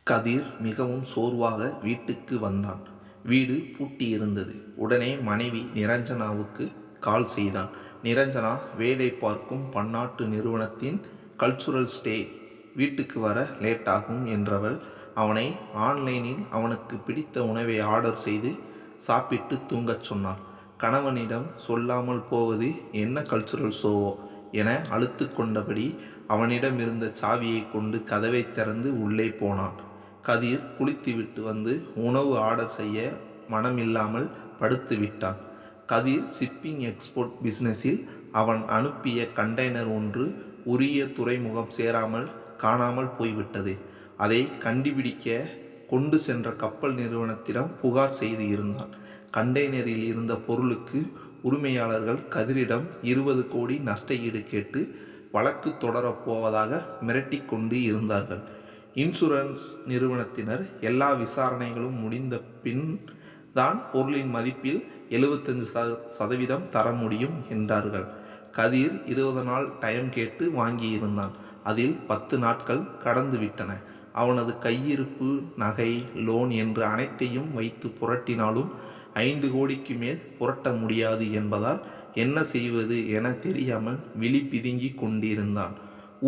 கதிர் மிகவும் சோர்வாக வீட்டுக்கு வந்தான். வீடு பூட்டியிருந்தது. உடனே மனைவி நிரஞ்சனாவுக்கு கால் செய்தான். நிரஞ்சனா வேலை பார்க்கும் பன்னாட்டு நிறுவனத்தின் கல்ச்சுரல் ஸ்டே, வீட்டுக்கு வர லேட்டாகும் என்றவள் அவனை ஆன்லைனில் அவனுக்கு பிடித்த உணவை ஆர்டர் செய்து சாப்பிட்டு தூங்கச் சொன்னாள். கணவனிடம் சொல்லாமல் போவது என்ன கல்ச்சுரல் ஷோவோ என அலுத்து கொண்டபடி அவனிடமிருந்த சாவியை கொண்டு கதவை திறந்து உள்ளே போனான். கதிர் குளித்துவிட்டு வந்து உணவு ஆர்டர் செய்ய மனமில்லாமல் படுத்து விட்டான். கதிர் ஷிப்பிங் எக்ஸ்போர்ட் பிசினஸில் அவன் அனுப்பிய கண்டெய்னர் ஒன்று உரிய துறைமுகம் சேராமல் காணாமல் போய்விட்டது. அதை கண்டுபிடிக்க கொண்டு சென்ற கப்பல் நிறுவனத்திடம் புகார் செய்து இருந்தான். கண்டெய்னரில் இருந்த பொருளுக்கு உரிமையாளர்கள் கதிரிடம் 20 கோடி நஷ்ட ஈடு கேட்டு வழக்கு தொடரப் போவதாக மிரட்டி கொண்டு இருந்தார்கள். இன்சூரன்ஸ் நிறுவனத்தினர் எல்லா விசாரணைகளும் முடிந்த பின் தான் பொருளின் மதிப்பில் 75% தர முடியும் என்றார்கள். கதிர் 20 நாள் டைம் கேட்டு வாங்கியிருந்தான். அதில் 10 நாட்கள் கடந்து விட்டன. அவனது கையிருப்பு, நகை, லோன் என்று அனைத்தையும் வைத்து புரட்டினாலும் 5 கோடிக்கு மேல் புரட்ட முடியாது என்பதால் என்ன செய்வது என தெரியாமல் விழி பிதுங்கி கொண்டிருந்தான்.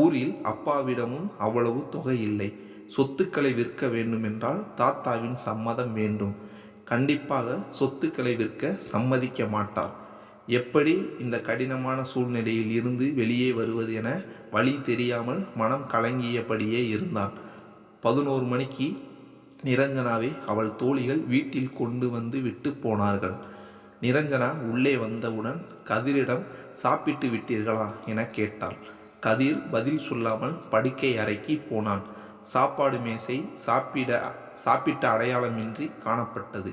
ஊரில் அப்பாவிடமும் அவ்வளவு தொகை இல்லை. சொத்துக்களை விற்க வேண்டுமென்றால் தாத்தாவின் சம்மதம் வேண்டும். கண்டிப்பாக சொத்துக்களை விற்க சம்மதிக்க மாட்டார். எப்படி இந்த கடினமான சூழ்நிலையில் இருந்து வெளியே வருவது என வழி தெரியாமல் மனம் கலங்கியபடியே இருந்தான். 11 மணிக்கு நிரஞ்சனாவை அவள் தோழிகள் வீட்டில் கொண்டு வந்து விட்டு போனார்கள். நிரஞ்சனா உள்ளே வந்தவுடன் கதிரிடம் சாப்பிட்டு விட்டீர்களா என கேட்டாள். கதிர் பதில் சொல்லாமல் படுக்கை அறைக்கு போனான். சாப்பாடு மேசை சாப்பிட்ட அடையாளமின்றி காணப்பட்டது.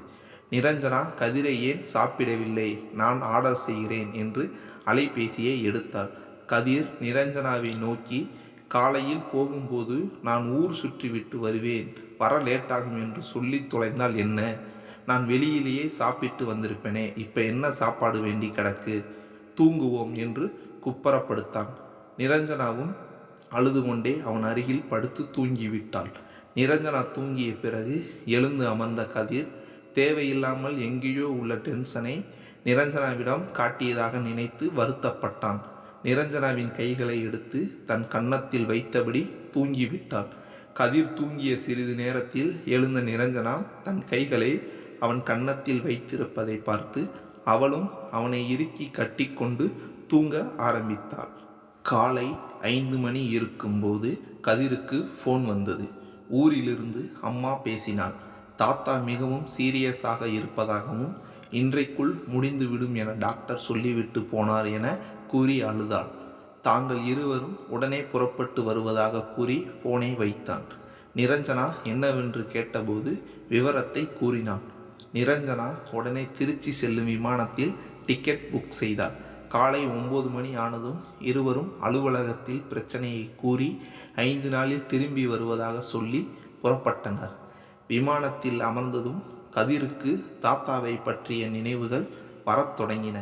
நிரஞ்சனா கதிரை ஏன் சாப்பிடவில்லை, நான் ஆர்டர் செய்கிறேன் என்று அலைபேசியை எடுத்தாள். கதிர் நிரஞ்சனாவை நோக்கி, காலையில் போகும்போது நான் ஊர் சுற்றிவிட்டு வருவேன், வர லேட்டாகும் என்று சொல்லி தொலைந்தால் என்ன? நான் வெளியிலேயே சாப்பிட்டு வந்திருப்பேனே, இப்போ என்ன சாப்பாடு வேண்டி கிடக்கு? தூங்குவோம் என்று குப்பரப்படுத்தான். நிரஞ்சனாவும் அழுது கொண்டே அவன் அருகில் படுத்து தூங்கிவிட்டாள். நிரஞ்சனா தூங்கிய பிறகு எழுந்து அமர்ந்த கதிர் தேவையில்லாமல் எங்கேயோ உள்ள டென்ஷனை நிரஞ்சனாவிடம் காட்டியதாக நினைத்து வருத்தப்பட்டான். நிரஞ்சனாவின் கைகளை எடுத்து தன் கன்னத்தில் வைத்தபடி தூங்கிவிட்டாள். கதிர் தூங்கிய சிறிது நேரத்தில் எழுந்த நிரஞ்சனா தன் கைகளை அவன் கன்னத்தில் வைத்திருப்பதை பார்த்து அவளும் அவனை இறுக்கி கட்டி கொண்டு தூங்க ஆரம்பித்தாள். காலை 5 மணி இருக்கும்போது கதிருக்கு ஃபோன் வந்தது. ஊரிலிருந்து அம்மா பேசினாள். தாத்தா மிகவும் சீரியஸாக இருப்பதாகவும் இன்றைக்குள் முடிந்துவிடும் என டாக்டர் சொல்லிவிட்டு போனார் என கூறி அழுதாள். தாங்கள் இருவரும் உடனே புறப்பட்டு வருவதாக கூறி போனை வைத்தான். நிரஞ்சனா என்னவென்று கேட்டபோது விவரத்தை கூறினான். நிரஞ்சனா உடனே திருச்சி செல்லும் விமானத்தில் டிக்கெட் புக் செய்தார். காலை 9 மணி ஆனதும் இருவரும் அலுவலகத்தில் பிரச்சனையை கூறி 5 நாளில் திரும்பி வருவதாக சொல்லி புறப்பட்டனர். விமானத்தில் அமர்ந்ததும் கதிருக்கு தாத்தாவை பற்றிய நினைவுகள் வரத் தொடங்கின.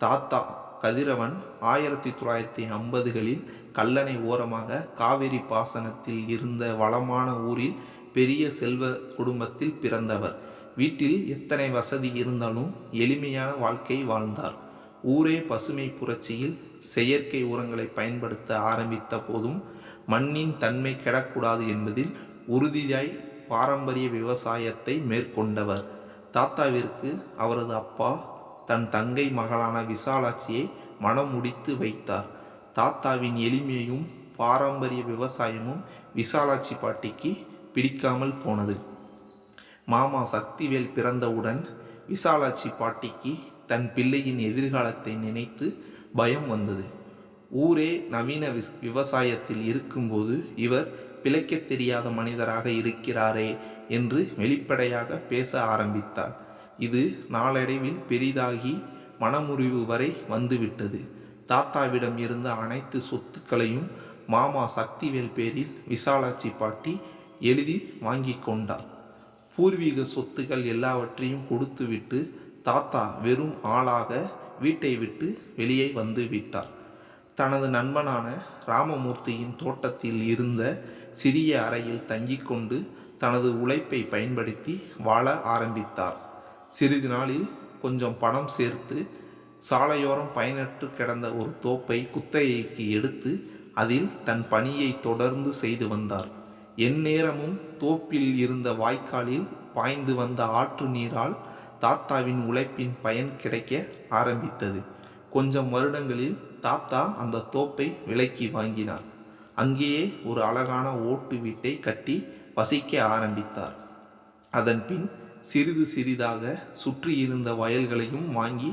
தாத்தா கதிரவன் 1950களில் கல்லணை ஓரமாக காவிரி பாசனத்தில் இருந்த வளமான ஊரில் பெரிய செல்வ குடும்பத்தில் பிறந்தவர். வீட்டில் எத்தனை வசதி இருந்தாலும் எளிமையான வாழ்க்கை வாழ்ந்தார். ஊரே பசுமை புரட்சியில் செயற்கை உரங்களை பயன்படுத்த ஆரம்பித்த போதும் மண்ணின் தன்மை கெடக்கூடாது என்பதில் உறுதியாய் பாரம்பரிய விவசாயத்தை மேற்கொண்டவர். தாத்தாவிற்கு அவரது அப்பா தன் தங்கை மகளான விசாலாட்சியை மனம் முடித்து வைத்தார். தாத்தாவின் எளிமையும் பாரம்பரிய விவசாயமும் விசாலாட்சி பாட்டிக்கு பிடிக்காமல் போனது. மாமா சக்திவேல் பிறந்தவுடன் விசாலாட்சி பாட்டிக்கு தன் பிள்ளையின் எதிர்காலத்தை நினைத்து பயம் வந்தது. ஊரே நவீன விவசாயத்தில் இருக்கும்போது இவர் பிழைக்க தெரியாத மனிதராக இருக்கிறாரே என்று வெளிப்படையாக பேச ஆரம்பித்தார். இது நாளடைவில் பெரிதாகி மனமுறிவு வரை வந்துவிட்டது. தாத்தாவிடம் இருந்த அனைத்து சொத்துக்களையும் மாமா சக்திவேல் பேரில் விசாலாட்சி பாட்டி எழுதி வாங்கி கொண்டார். பூர்வீக சொத்துக்கள் எல்லாவற்றையும் கொடுத்துவிட்டு தாத்தா வெறும் ஆளாக வீட்டை விட்டு வெளியே வந்து விட்டார். தனது நண்பனான ராமமூர்த்தியின் தோட்டத்தில் இருந்த சிறிய அறையில் தங்கிக் கொண்டு தனது உழைப்பை பயன்படுத்தி வாழ ஆரம்பித்தார். சிறிது நாளில் கொஞ்சம் பணம் சேர்த்து சாலையோரம் பயனற்று கிடந்த ஒரு தோப்பை குத்தகைக்கு எடுத்து அதில் தன் பணியை தொடர்ந்து செய்து வந்தார். எந்நேரமும் தோப்பில் இருந்த வாய்க்காலில் பாய்ந்து வந்த ஆற்று நீரால் தாத்தாவின் உழைப்பின் பயன் கிடைக்க ஆரம்பித்தது. கொஞ்சம் வருடங்களில் தாத்தா அந்த தோப்பை விலைக்கு வாங்கினார். அங்கேயே ஒரு அழகான ஓட்டு வீட்டை கட்டி வசிக்க ஆரம்பித்தார். அதன்பின் சிறிது சிறிதாக சுற்றி இருந்த வயல்களையும் வாங்கி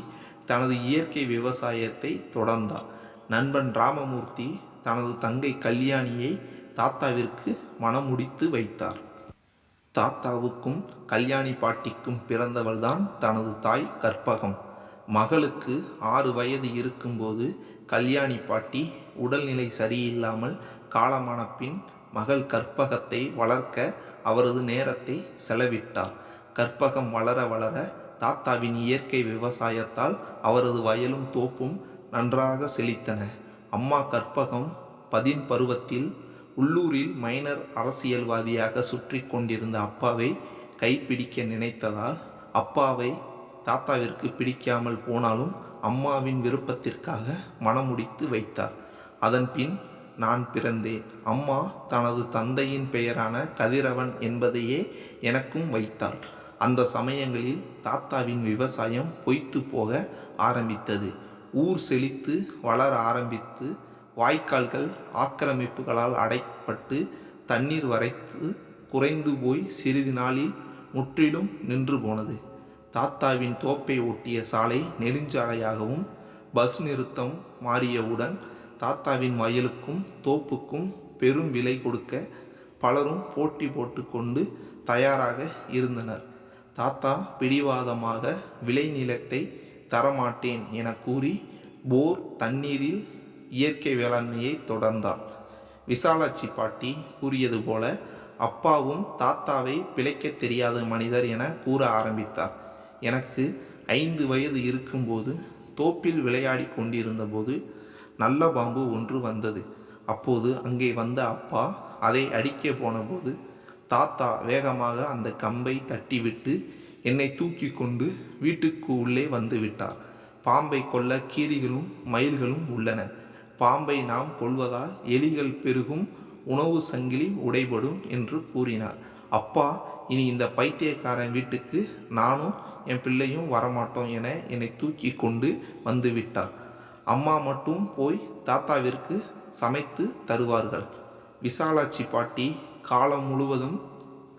தனது இயற்கை விவசாயத்தை தொடர்ந்தார். நண்பன் ராமமூர்த்தி தனது தங்கை கல்யாணியை தாத்தாவிற்கு மணமுடித்து வைத்தார். தாத்தாவுக்கும் கல்யாணி பாட்டிக்கும் பிறந்தவள்தான் தனது தாய் கற்பகம். மகளுக்கு 6 வயது இருக்கும்போது கல்யாணி பாட்டி உடல்நிலை சரியில்லாமல் காலமான பின் மகள் கற்பகத்தை வளர்க்க அவரது நேரத்தை செலவிட்டார். கற்பகம் வளர வளர தாத்தாவின் இயற்கை விவசாயத்தால் அவரது வயலும் தோப்பும் நன்றாக செழித்தன. அம்மா கற்பகம் 10 பருவத்தில் உள்ளூரில் மைனர் அரசியல்வாதியாக சுற்றி கொண்டிருந்த அப்பாவை கைப்பிடிக்க நினைத்ததால் அப்பாவை தாத்தாவிற்கு பிடிக்காமல் போனாலும் அம்மாவின் விருப்பத்திற்காக மணமுடித்து வைத்தார். அதன்பின் நான் பிறந்தேன். அம்மா தனது தந்தையின் பெயரான கதிரவன் என்பதையே எனக்கும் வைத்தாள். அந்த சமயங்களில் தாத்தாவின் விவசாயம் பொய்த்து போக ஆரம்பித்தது. ஊர் செழித்து வளர ஆரம்பித்து வாய்க்கால்கள் ஆக்கிரமிப்புகளால் அடைப்பட்டு தண்ணீர் வரைத்து குறைந்து போய் சிறிது நாளில் முற்றிலும் நின்று போனது. தாத்தாவின் தோப்பை ஒட்டிய சாலை நெடுஞ்சாலையாகவும் பஸ் நிறுத்தம் மாறியவுடன் தாத்தாவின் வயலுக்கும் தோப்புக்கும் பெரும் விலை கொடுக்க பலரும் போட்டி போட்டு கொண்டு தயாராக இருந்தனர். தாத்தா பிடிவாதமாக விளைநிலத்தை தரமாட்டேன் என கூறி போர் தண்ணீரில் இயற்கை வேளாண்மையை தொடர்ந்தார். விசாலாட்சி பாட்டி கூறியது போல அப்பாவும் தாத்தாவை பிழைக்க தெரியாத மனிதர் என கூற ஆரம்பித்தார். எனக்கு 5 வயது இருக்கும்போது தோப்பில் விளையாடி கொண்டிருந்த போது நல்ல பாம்பு ஒன்று வந்தது. அப்போது அங்கே வந்த அப்பா அதை அடிக்க போனபோது தாத்தா வேகமாக அந்த கம்பை தட்டிவிட்டு என்னை தூக்கி கொண்டு வீட்டுக்கு உள்ளே வந்து விட்டார். பாம்பை கொல்ல கீரிகளும் மயில்களும் உள்ளன. பாம்பை நாம் கொல்வதால் எலிகள் பெருகும், உணவு சங்கிலி உடைபடும் என்று கூறினார். அப்பா, இனி இந்த பைத்தியக்காரன் வீட்டுக்கு நானும் என் பிள்ளையும் வரமாட்டோம் என என்னை தூக்கி கொண்டு வந்து விட்டார். அம்மா மட்டும் போய் தாத்தாவிற்கு சமைத்து தருவார்கள். விசாலாட்சி பாட்டி காலம் முழுவதும்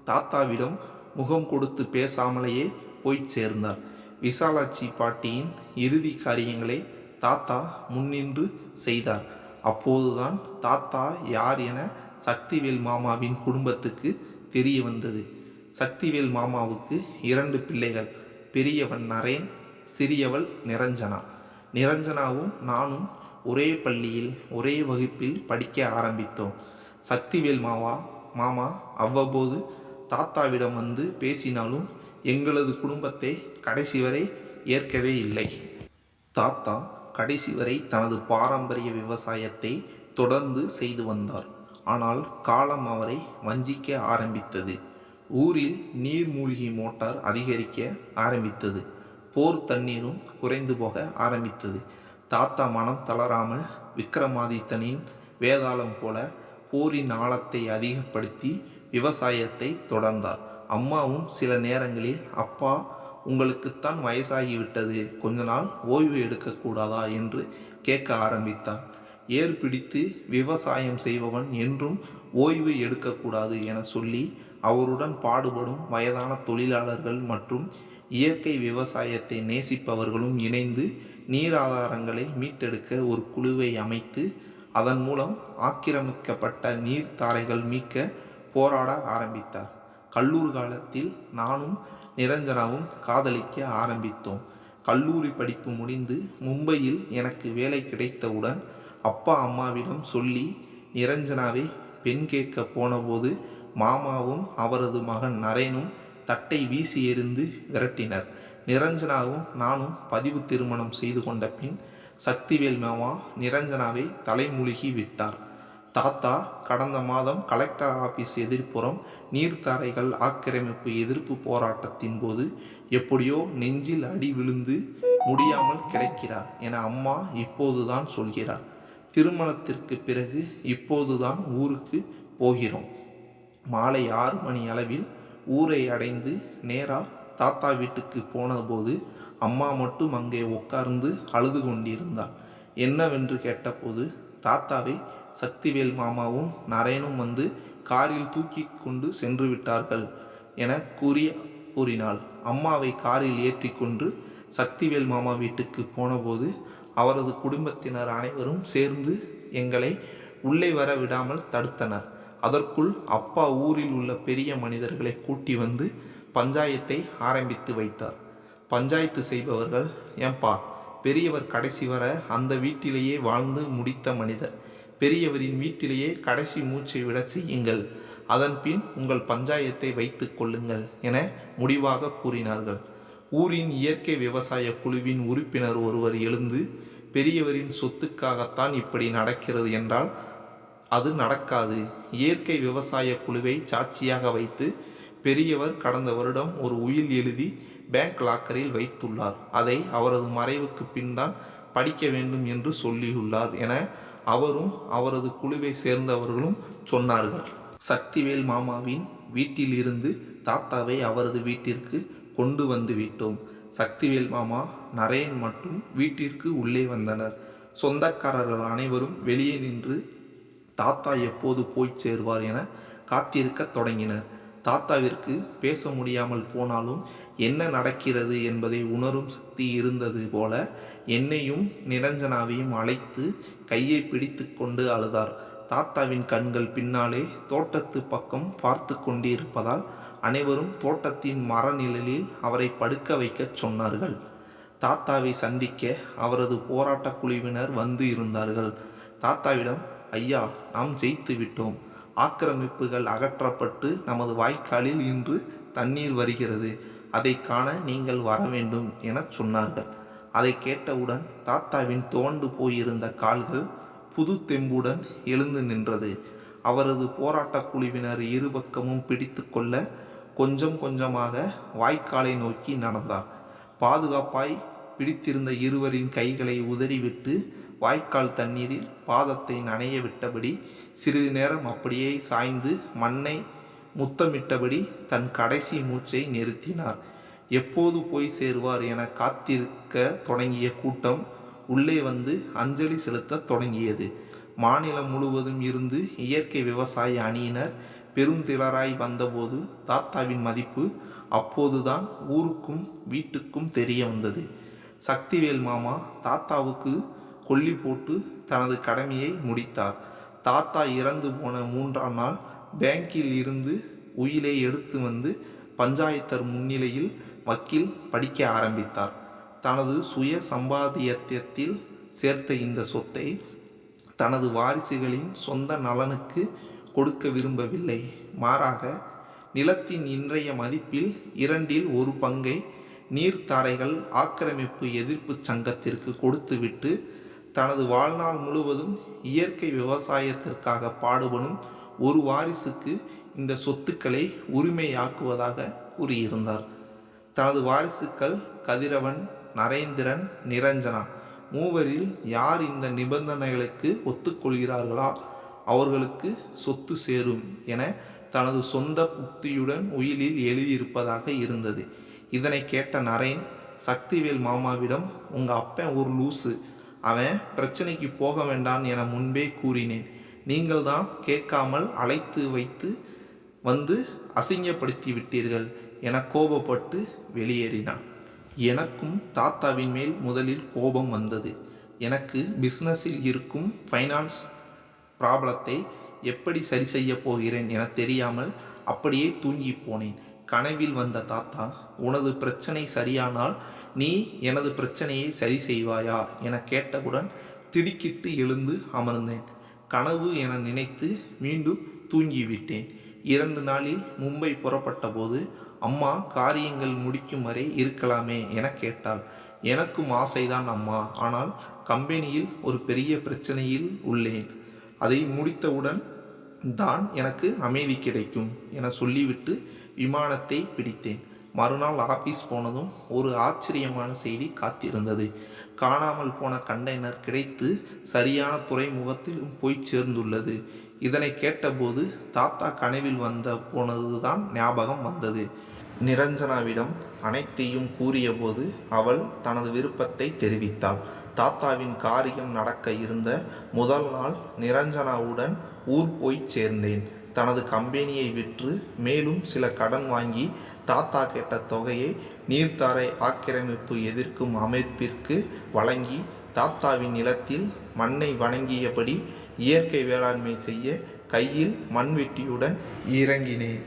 தாத்தாவிடம் முகம் கொடுத்து பேசாமலேயே போய் சேர்ந்தார். விசாலாட்சி பாட்டியின் இறுதி காரியங்களை தாத்தா முன்னின்று செய்தார். அப்போதுதான் தாத்தா யார் என சக்திவேல் மாமாவின் குடும்பத்துக்கு தெரிய வந்தது. சக்திவேல் மாமாவுக்கு 2 பிள்ளைகள். பெரியவன் நரேன், சிறியவள் நிரஞ்சனா. நிரஞ்சனாவும் நானும் ஒரே பள்ளியில் ஒரே வகுப்பில் படிக்க ஆரம்பித்தோம். சக்திவேல் மாமா அவ்வப்போது தாத்தாவிடம் வந்து பேசினாலும் எங்களது குடும்பத்தை கடைசி வரை ஏற்கவே இல்லை. தாத்தா கடைசி வரை தனது பாரம்பரிய விவசாயத்தை தொடர்ந்து செய்து வந்தார். ஆனால் காலம் அவரை வஞ்சிக்க ஆரம்பித்தது. ஊரில் நீர்மூழ்கி மோட்டார் அதிகரிக்க ஆரம்பித்தது. போர் தண்ணீரும் குறைந்து போக ஆரம்பித்தது. தாத்தா மனம் தளராமல் விக்ரமாதித்தனின் வேதாளம் போல போரின் ஆழத்தை அதிகப்படுத்தி விவசாயத்தை தொடர்ந்தார். அம்மாவும் சில நேரங்களில், அப்பா, உங்களுக்குத்தான் வயசாகிவிட்டது, கொஞ்ச நாள் ஓய்வு எடுக்கக்கூடாதா என்று கேட்க ஆரம்பித்தார். ஏர் பிடித்து விவசாயம் செய்பவன் என்றும் ஓய்வு எடுக்கக்கூடாது என சொல்லி அவருடன் பாடுபடும் வயதான தொழிலாளர்கள் மற்றும் இயற்கை விவசாயத்தை நேசிப்பவர்களும் இணைந்து நீராதாரங்களை மீட்டெடுக்க ஒரு குழுவை அமைத்து அதன் மூலம் ஆக்கிரமிக்கப்பட்ட நீர்த்தாரைகள் மீட்க போராட ஆரம்பித்தார். கல்லூரி காலத்தில் நானும் நிரஞ்சனாவும் காதலிக்க ஆரம்பித்தோம். கல்லூரி படிப்பு முடிந்து மும்பையில் எனக்கு வேலை கிடைத்தவுடன் அப்பா அம்மாவிடம் சொல்லி நிரஞ்சனாவை பெண் கேட்க போனபோது மாமாவும் அவரது மகன் நரேனும் தட்டை வீசி எறிந்து விரட்டினர். நிரஞ்சனாவும் நானும் பதிவு திருமணம் செய்து கொண்ட பின் சக்திவேல் மாமா நிரஞ்சனாவை தலைமுழுகி விட்டார். தாத்தா கடந்த மாதம் கலெக்டர் ஆபீஸ் எதிர்ப்புறம் நீர்த்தாரைகள் ஆக்கிரமிப்பு எதிர்ப்பு போராட்டத்தின் போது எப்படியோ நெஞ்சில் அடி விழுந்து முடியாமல் கிடக்கிறார் என அம்மா இப்போதுதான் சொல்கிறார். திருமணத்திற்கு பிறகு இப்போதுதான் ஊருக்கு போகிறோம். மாலை 6 மணி அளவில் ஊரை அடைந்து நேரா தாத்தா வீட்டுக்கு போனபோது அம்மா மட்டும் அங்கே உட்கார்ந்து அழுது கொண்டிருந்தாள். என்னவென்று கேட்டபோது தாத்தாவை சக்திவேல் மாமாவும் நரேனும் வந்து காரில் தூக்கி கொண்டு சென்று விட்டார்கள் என கூறினாள். அம்மாவை காரில் ஏற்றி கொண்டு சக்திவேல் மாமா வீட்டுக்கு போனபோது அவரது குடும்பத்தினர் அனைவரும் சேர்ந்து எங்களை உள்ளே வர விடாமல் தடுத்தனர். அதற்குள் அப்பா ஊரில் உள்ள பெரிய மனிதர்களை கூட்டி வந்து பஞ்சாயத்தை ஆரம்பித்து வைத்தார். பஞ்சாயத்து செய்பவர்கள், ஏன்பா பெரியவர் கடைசி வர அந்த வீட்டிலேயே வாழ்ந்து முடித்த மனிதர், பெரியவரின் வீட்டிலேயே கடைசி மூச்சை விட செய்யுங்கள், அதன் பின் உங்கள் பஞ்சாயத்தை வைத்து கொள்ளுங்கள் என முடிவாக கூறினார்கள். ஊரின் இயற்கை விவசாய குழுவின் உறுப்பினர் ஒருவர் எழுந்து, பெரியவரின் சொத்துக்காகத்தான் இப்படி நடக்கிறது என்றால் அது நடக்காது. இயற்கை விவசாய குழுவை சாட்சியாக வைத்து பெரியவர் கடந்த வருடம் ஒரு உயில் எழுதி பேங்க் லாக்கரில் வைத்துள்ளார். அதை அவரது மறைவுக்கு பின் தான் படிக்க வேண்டும் என்று சொல்லியுள்ளார் என அவரும் அவரது குழுவை சேர்ந்தவர்களும் சொன்னார்கள். சக்திவேல் மாமாவின் வீட்டில் இருந்து தாத்தாவை அவரது வீட்டிற்கு கொண்டு வந்து விட்டோம். சக்திவேல் மாமா நரேன் மட்டும் வீட்டிற்கு உள்ளே வந்தனர். சொந்தக்காரர்கள் அனைவரும் வெளியே நின்று தாத்தா எப்போது போய் சேர்வார் என காத்திருக்க தொடங்கினர். தாத்தாவிற்கு பேச முடியாமல் போனாலும் என்ன நடக்கிறது என்பதை உணரும் சக்தி இருந்தது போல என்னையும் நிரஞ்சனாவையும் அழைத்து கையை பிடித்து கொண்டு அழுதார். தாத்தாவின் கண்கள் பின்னாலே தோட்டத்து பக்கம் பார்த்து கொண்டிருப்பதால் அனைவரும் தோட்டத்தின் மரநிழலில் அவரை படுக்க வைக்கச் சொன்னார்கள். தாத்தாவை சந்திக்க அவரது போராட்ட குழுவினர் வந்து இருந்தார்கள். தாத்தாவிடம், ஐயா, நாம் ஜெயித்து விட்டோம். ஆக்கிரமிப்புகள் அகற்றப்பட்டு நமது வாய்க்காலில் இன்று தண்ணீர் வருகிறது. அதை காண நீங்கள் வர வேண்டும் என சொன்னார்கள். அதை கேட்டவுடன் தாத்தாவின் துவண்டு போயிருந்த கால்கள் புது தெம்புடன் எழுந்து நின்றது. அவரது போராட்ட குழுவினர் இருபக்கமும் பிடித்து கொள்ள கொஞ்சம் கொஞ்சமாக வாய்க்காலை நோக்கி நடந்தார். பாதுகாப்பாய் பிடித்திருந்த இருவரின் கைகளை உதறிவிட்டு வாய்க்கால் தண்ணீரில் பாதத்தை நனைய விட்டபடி சிறிது நேரம் அப்படியே சாய்ந்து மண்ணை முத்தமிட்டபடி தன் கடைசி மூச்சை நிறுத்தினார். எப்போது போய் சேருவார் என காத்திருக்க தொடங்கிய கூட்டம் உள்ளே வந்து அஞ்சலி செலுத்த தொடங்கியது. மாநிலம் முழுவதும் இருந்து இயற்கை விவசாய அணியினர் பெருந்திரளாய் வந்தபோது தாத்தாவின் மதிப்பு அப்போதுதான் ஊருக்கும் வீட்டுக்கும் தெரிய வந்தது. சக்திவேல் மாமா தாத்தாவுக்கு கொல்லி போட்டு தனது கடமையை முடித்தார். தாத்தா இறந்து போன 3ஆம் நாள் பேங்கில் இருந்து உயிலை எடுத்து வந்து பஞ்சாயத்தர் முன்னிலையில் வக்கீல் படிக்க ஆரம்பித்தார். தனது சுய சம்பாத்தியத்தில் சேர்த்த இந்த சொத்தை தனது வாரிசுகளின் சொந்த நலனுக்கு கொடுக்க விரும்பவில்லை. மாறாக நிலத்தின் இன்றைய மதிப்பில் 2/1 பங்கை நீர்த்தாரைகள் ஆக்கிரமிப்பு எதிர்ப்பு சங்கத்திற்கு கொடுத்துவிட்டு தனது வாழ்நாள் முழுவதும் இயற்கை விவசாயத்திற்காக பாடுபடும் ஒரு வாரிசுக்கு இந்த சொத்துக்களை உரிமையாக்குவதாக கூறியிருந்தார். தனது வாரிசுக்கள் கதிரவன், நரேந்திரன், நிரஞ்சனா மூவரில் யார் இந்த நிபந்தனைகளுக்கு ஒத்துக்கொள்கிறார்களோ அவர்களுக்கு சொத்து சேரும் என தனது சொந்த புத்தியுடன் உயிலில் எழுதியிருப்பதாக இருந்தது. இதனை கேட்ட நரேன் சக்திவேல் மாமாவிடம், உங்கள் அப்பன் ஒரு லூசு, அவன் பிரச்சனைக்கு போக வேண்டான் என முன்பே கூறினேன். நீங்கள் தான் கேட்காமல் அழைத்து வைத்து வந்து அசிங்கப்படுத்தி விட்டீர்கள் என கோபப்பட்டு வெளியேறினான். எனக்கும் தாத்தாவின் மேல் முதலில் கோபம் வந்தது. எனக்கு பிஸ்னஸில் இருக்கும் ஃபைனான்ஸ் ப்ராப்ளத்தை எப்படி சரி செய்ய போகிறேன் என தெரியாமல் அப்படியே தூங்கி போனேன். கனவில் வந்த தாத்தா, உனது பிரச்சனை சரியானால் நீ எனது பிரச்சனையை சரி செய்வாயா என கேட்டவுடன் திடுக்கிட்டு எழுந்து அமர்ந்தேன். கனவு என நினைத்து மீண்டும் தூங்கிவிட்டேன். 2 நாளில் மும்பை புறப்பட்ட போது அம்மா காரியங்கள் முடிக்கும் வரை இருக்கலாமே என கேட்டாள். எனக்கும் ஆசைதான் அம்மா, ஆனால் கம்பெனியில் ஒரு பெரிய பிரச்சனையில் உள்ளேன். அதை முடித்தவுடன் தான் எனக்கு அமைதி கிடைக்கும் என சொல்லிவிட்டு விமானத்தை பிடித்தேன். மறுநாள் ஆபீஸ் போனதும் ஒரு ஆச்சரியமான செய்தி காத்திருந்தது. காணாமல் போன கண்டெய்னர் கிடைத்து சரியான துறைமுகத்திலும் போய் சேர்ந்துள்ளது. இதனை கேட்டபோது தாத்தா கனவில் வந்த போனதுதான் ஞாபகம் வந்தது. நிரஞ்சனாவிடம் அனைத்தையும் கூறியபோது அவள் தனது விருப்பத்தை தெரிவித்தாள். தாத்தாவின் காரியம் நடக்க இருந்த முதல் நாள் நிரஞ்சனாவுடன் ஊர் போய் சேர்ந்தேன். தனது கம்பெனியை விற்று மேலும் சில கடன் வாங்கி தாத்தா கேட்ட தொகையை நீர்த்தாரை ஆக்கிரமிப்பு எதிர்க்கும் அமைப்பிற்கு வழங்கி தாத்தாவின் நிலத்தில் மண்ணை வணங்கியபடி இயற்கை வேளாண்மை செய்ய கையில் மண்வெட்டியுடன் இறங்கினேன்.